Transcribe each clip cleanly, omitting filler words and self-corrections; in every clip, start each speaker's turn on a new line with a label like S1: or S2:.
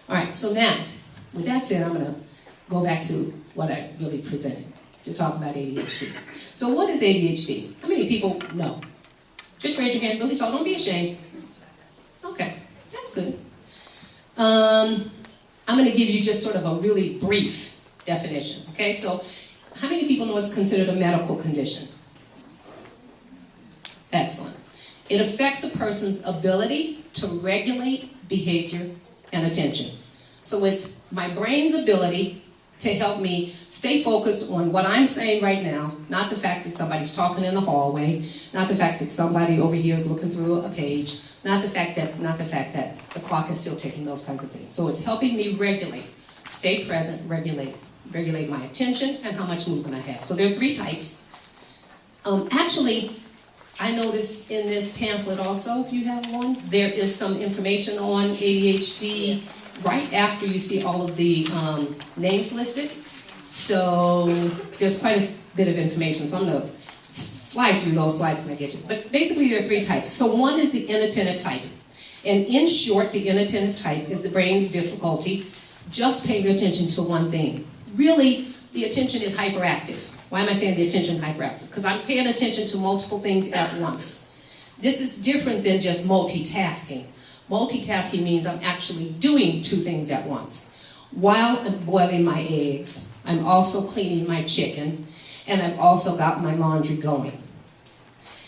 S1: All right, so now, with that said, I'm going to go back to what I really presented to talk about ADHD. So what is ADHD? How many people know? Just raise your hand, really tall, don't be ashamed. Okay, that's good. I'm going to give you just sort of a really brief definition, okay? So how many people know it's considered a medical condition? Excellent. It affects a person's ability to regulate behavior and attention. So it's my brain's ability to help me stay focused on what I'm saying right now, not the fact that somebody's talking in the hallway, not the fact that somebody over here is looking through a page, not the fact that the clock is still ticking, those kinds of things. So it's helping me regulate, stay present, regulate my attention and how much movement I have. So there are three types. Actually, I noticed in this pamphlet also, if you have one, there is some information on ADHD right after you see all of the names listed. So there's quite a bit of information. So I'm going to fly through those slides when I get to it. But basically there are three types. So one is the inattentive type. And in short, the inattentive type is the brain's difficulty just paying attention to one thing. Really, the attention is hyperactive. Why am I saying the attention is hyperactive? Because I'm paying attention to multiple things at once. This is different than just multitasking. Multitasking means I'm actually doing two things at once. While I'm boiling my eggs, I'm also cleaning my chicken, and I've also got my laundry going.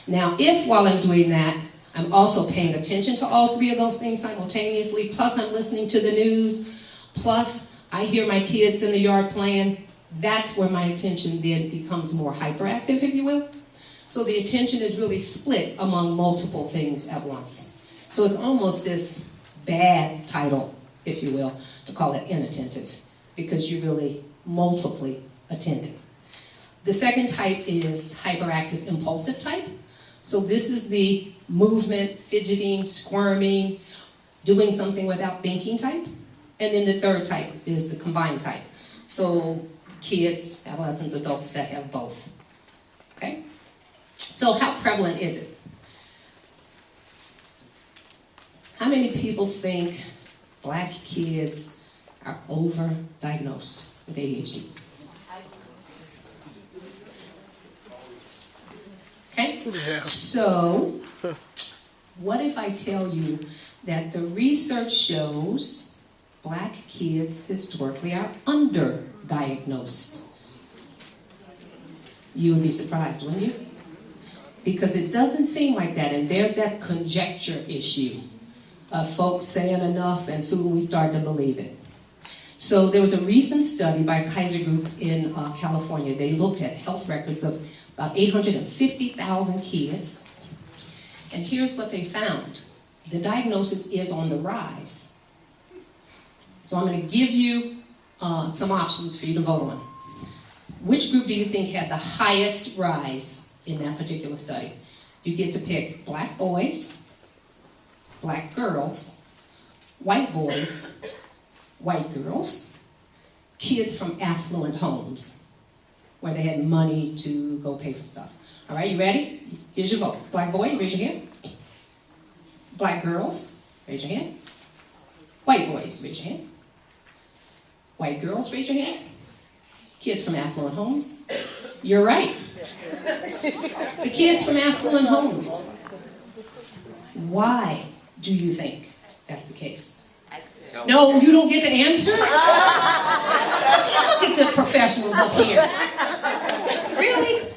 S1: Now, if while I'm doing that, I'm also paying attention to all three of those things simultaneously, plus I'm listening to the news, plus I hear my kids in the yard playing, that's where my attention then becomes more hyperactive, if you will. So the attention is really split among multiple things at once. So it's almost this bad title, if you will, to call it inattentive, because you're really multiply attentive. The second type is hyperactive impulsive type. So this is the movement, fidgeting, squirming, doing something without thinking type. And then the third type is the combined type. So kids, adolescents, adults that have both. Okay? So how prevalent is it? How many people think black kids are over-diagnosed with ADHD? Okay?
S2: Yeah.
S1: So, what if I tell you that the research shows black kids historically are underdiagnosed? You would be surprised, wouldn't you? Because it doesn't seem like that, and there's that conjecture issue of folks saying enough and soon we start to believe it. So there was a recent study by Kaiser Group in California. They looked at health records of about 850,000 kids, and here's what they found. The diagnosis is on the rise. So I'm going to give you some options for you to vote on. Which group do you think had the highest rise in that particular study? You get to pick black boys, black girls, white boys, white girls, kids from affluent homes where they had money to go pay for stuff. All right, you ready? Here's your vote. Black boys, raise your hand. Black girls, raise your hand. White boys, raise your hand. White girls, raise your hand. Kids from affluent homes. You're right. The kids from affluent homes. Why do you think that's the case? No, you don't get to answer? Look at the professionals up here. Really?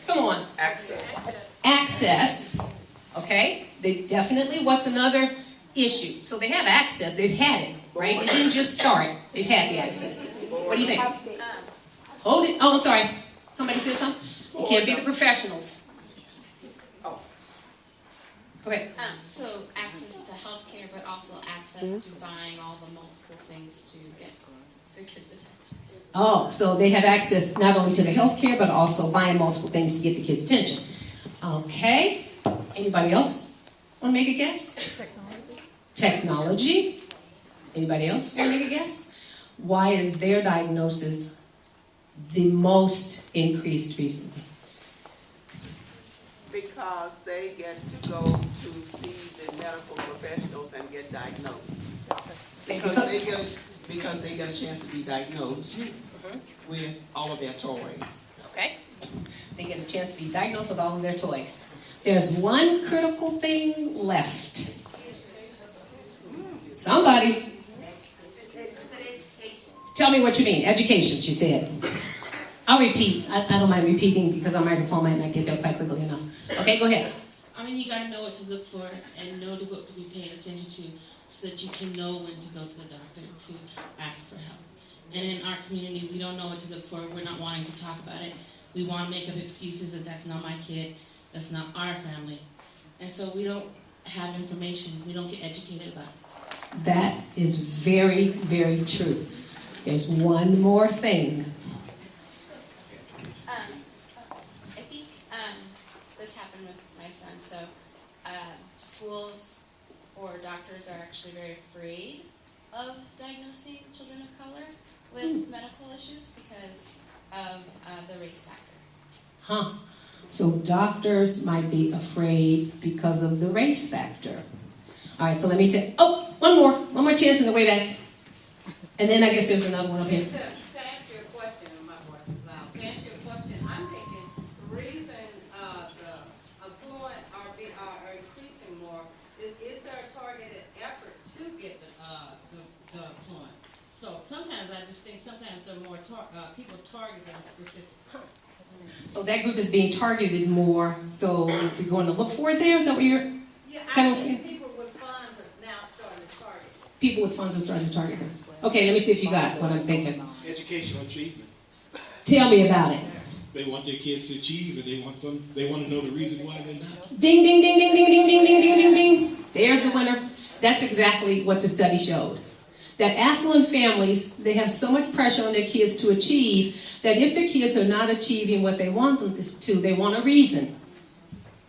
S1: Come on. Access. Okay? They definitely, what's another issue? So they have access. They've had it, right? It didn't just start. They've had the access. What do you think? Hold it. Oh, I'm sorry. Somebody said something? You can't be the professionals. Go ahead.
S3: So access to healthcare, but also access to buying all the multiple things to get the kids' attention.
S1: Oh, so they have access not only to the healthcare, but also buying multiple things to get the kids' attention. Okay. Anybody else want to make a guess? Technology. Anybody else want to make a guess? Why is their diagnosis the most increased recently?
S4: Because they get to go to see the medical professionals and get diagnosed.
S2: Because they get a chance to be diagnosed with all of their toys.
S1: Okay? They get a chance to be diagnosed with all of their toys. There's one critical thing left. Somebody. Tell me what you mean. Education, she said. I'll repeat. I don't mind repeating because our microphone might not get there quite quickly enough. Okay, go ahead.
S3: I mean, you gotta know what to look for and know what to be paying attention to so that you can know when to go to the doctor to ask for help. And in our community, we don't know what to look for. We're not wanting to talk about it. We want to make up excuses that that's not my kid, that's not our family. And so we don't have information. We don't get educated about it.
S1: That is very, very true. There's one more thing.
S3: I think this happened with my son. So schools or doctors are actually very afraid of diagnosing children of color with medical issues because of the race factor.
S1: Huh. So doctors might be afraid because of the race factor. All right, so let me tell. Oh, one more chance in the way back. And then I guess there's another one up here.
S4: To answer your question, and my voice is loud. To answer your question, I'm thinking the reason the affluent are increasing more is there a targeted effort to get the affluent. So sometimes I just think sometimes there are more people target them specifically.
S1: So that group is being targeted more. So you're going to look for it there. Is that what you're?
S4: Yeah,
S1: kind
S4: I
S1: of
S4: think people with funds are now starting to target.
S1: People with funds are starting to target them. Okay, let me see if you got what I'm thinking.
S5: Educational achievement.
S1: Tell me about it.
S5: They want their kids to achieve, and they want to know the reason why they're not.
S1: Ding, ding, ding, ding, ding, ding, ding, ding, ding, ding, ding. There's the winner. That's exactly what the study showed. That affluent families, they have so much pressure on their kids to achieve that if their kids are not achieving what they want them to, they want a reason.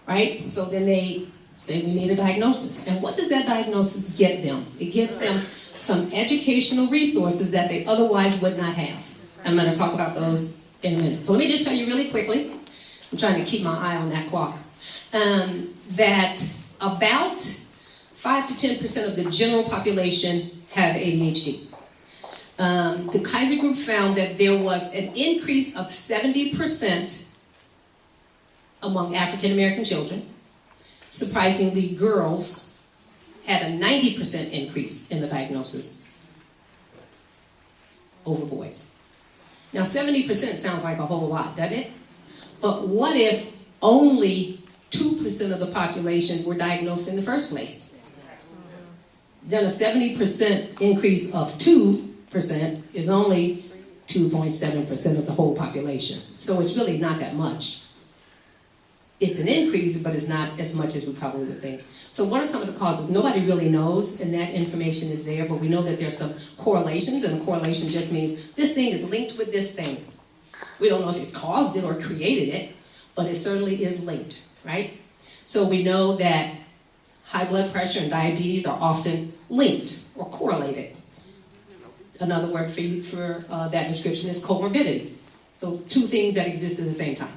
S1: Right? So then they say we need a diagnosis. And what does that diagnosis get them? It gets them some educational resources that they otherwise would not have. I'm going to talk about those in a minute. So let me just tell you really quickly. I'm trying to keep my eye on that clock. That about 5 to 10% of the general population have ADHD. The Kaiser Group found that there was an increase of 70% among African American children. Surprisingly, girls had a 90% increase in the diagnosis over boys. Now, 70% sounds like a whole lot, doesn't it? But what if only 2% of the population were diagnosed in the first place? Then a 70% increase of 2% is only 2.7% of the whole population. So it's really not that much. It's an increase, but it's not as much as we probably would think. So what are some of the causes? Nobody really knows, and that information is there, but we know that there's some correlations, and a correlation just means this thing is linked with this thing. We don't know if it caused it or created it, but it certainly is linked, right? So we know that high blood pressure and diabetes are often linked or correlated. Another word for that description is comorbidity. So two things that exist at the same time.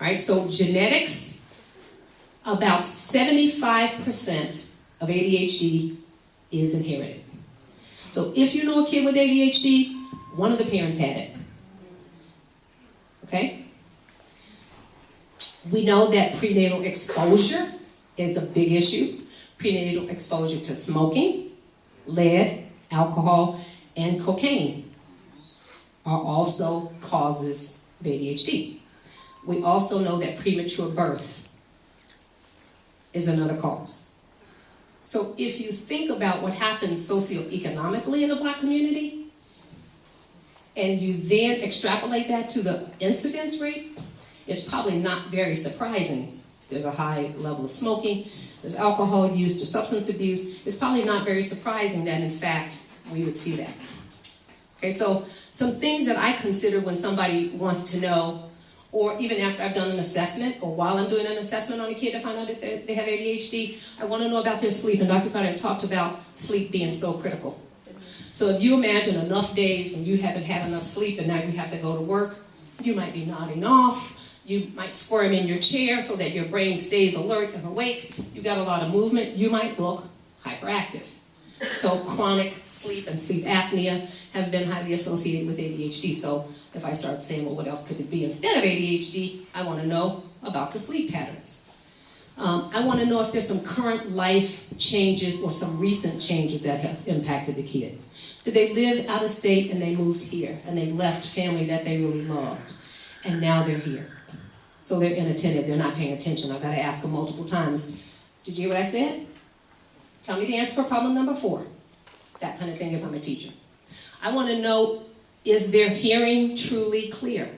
S1: All right, so genetics, about 75% of ADHD is inherited. So if you know a kid with ADHD, one of the parents had it. Okay? We know that prenatal exposure is a big issue. Prenatal exposure to smoking, lead, alcohol, and cocaine are also causes of ADHD. We also know that premature birth is another cause. So if you think about what happens socioeconomically in the Black community, and you then extrapolate that to the incidence rate, it's probably not very surprising. There's a high level of smoking, there's alcohol use, there's substance abuse. It's probably not very surprising that, in fact, we would see that. Okay, so some things that I consider when somebody wants to know, or even after I've done an assessment, or while I'm doing an assessment on a kid to find out if they have ADHD, I want to know about their sleep. And Dr. Potter talked about sleep being so critical. So if you imagine enough days when you haven't had enough sleep and now you have to go to work, you might be nodding off. You might squirm in your chair so that your brain stays alert and awake. You got a lot of movement. You might look hyperactive. So chronic sleep and sleep apnea have been highly associated with ADHD. So if I start saying, well, what else could it be instead of ADHD, I want to know about the sleep patterns. I want to know if there's some current life changes or some recent changes that have impacted the kid. Did they live out of state and they moved here and they left family that they really loved and now they're here? So they're inattentive, they're not paying attention. I've got to ask them multiple times, did you hear what I said? Tell me the answer for problem number 4. That kind of thing if I'm a teacher. I want to know, is their hearing truly clear?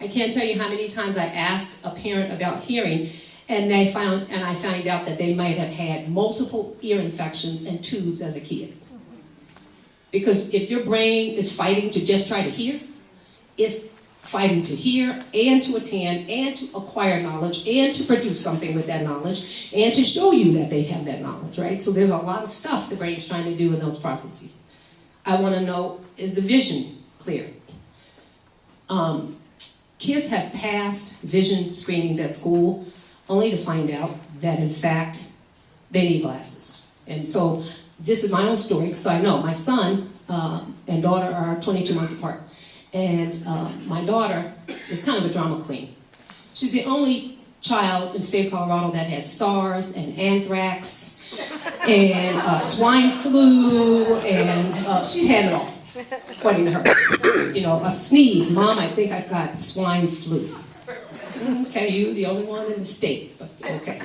S1: I can't tell you how many times I ask a parent about hearing and I find out that they might have had multiple ear infections and tubes as a kid. Because if your brain is fighting to just try to hear, it's fighting to hear and to attend and to acquire knowledge and to produce something with that knowledge and to show you that they have that knowledge, right? So there's a lot of stuff the brain's trying to do in those processes. I want to know, is the vision clear? Kids have passed vision screenings at school only to find out that, in fact, they need glasses. And so this is my own story, because I know my son and daughter are 22 months apart. And my daughter is kind of a drama queen. She's the only child in the state of Colorado that had SARS and anthrax and swine flu, and she's had it all, according to her. You know, a sneeze, Mom, I think I've got swine flu. Okay, you the only one in the state, but okay.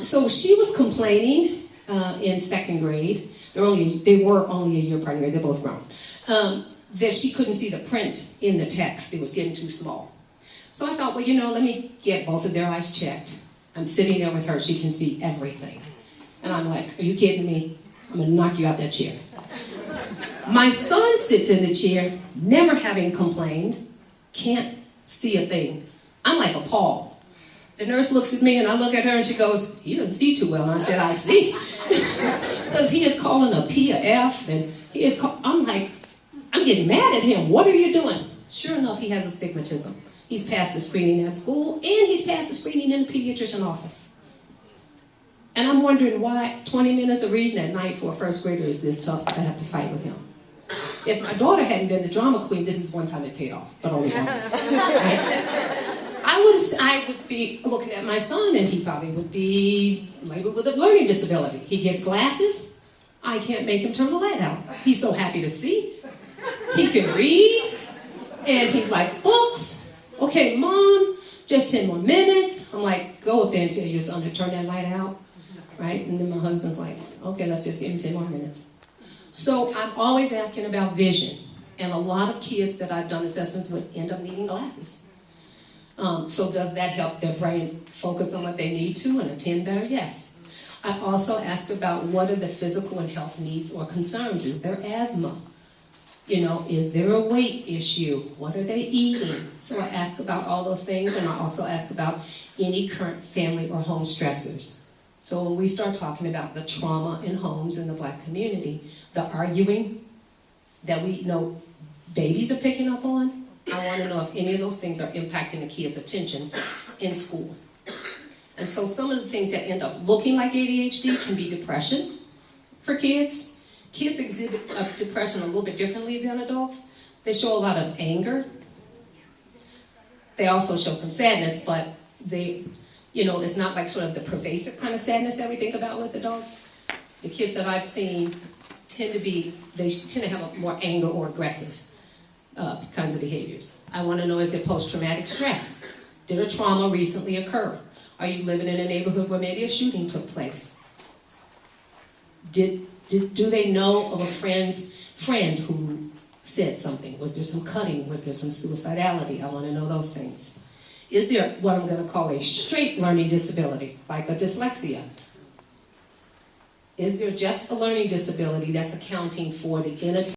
S1: So she was complaining in 2nd grade. They were only a year apart, they're both grown. That she couldn't see the print in the text. It was getting too small. So I thought, well, you know, let me get both of their eyes checked. I'm sitting there with her. She can see everything. And I'm like, are you kidding me? I'm going to knock you out that chair. My son sits in the chair, never having complained, can't see a thing. I'm like appalled. The nurse looks at me and I look at her and she goes, you don't see too well. And I said, I see. Because he is calling a P, a F, and he is I'm like, I'm getting mad at him. What are you doing? Sure enough, he has astigmatism. He's passed the screening at school, and he's passed the screening in the pediatrician office. And I'm wondering why 20 minutes of reading at night for a 1st grader is this tough that I have to fight with him. If my daughter hadn't been the drama queen, this is one time it paid off, but only once. Right? I would be looking at my son, and he probably would be labeled with a learning disability. He gets glasses. I can't make him turn the light out. He's so happy to see. He can read, and he likes books. Okay, Mom, just 10 more minutes. I'm like, go up there and tell your son to turn that light out, right? And then my husband's like, okay, let's just give him 10 more minutes. So I'm always asking about vision, and a lot of kids that I've done assessments with end up needing glasses. So does that help their brain focus on what they need to and attend better? Yes. I also ask about what are the physical and health needs or concerns. Is there asthma? You know, is there a weight issue? What are they eating? So I ask about all those things, and I also ask about any current family or home stressors. So when we start talking about the trauma in homes in the Black community, the arguing that we know babies are picking up on, I want to know if any of those things are impacting the kids' attention in school. And so some of the things that end up looking like ADHD can be depression for kids. Kids exhibit depression a little bit differently than adults. They show a lot of anger. They also show some sadness, but it's not like sort of the pervasive kind of sadness that we think about with adults. The kids that I've seen tend to have a more anger or aggressive kinds of behaviors. I want to know, is there post-traumatic stress? Did a trauma recently occur? Are you living in a neighborhood where maybe a shooting took place? Do they know of a friend who said something? Was there some cutting? Was there some suicidality? I want to know those things. Is there what I'm going to call a straight learning disability, like a dyslexia? Is there just a learning disability that's accounting for the inattention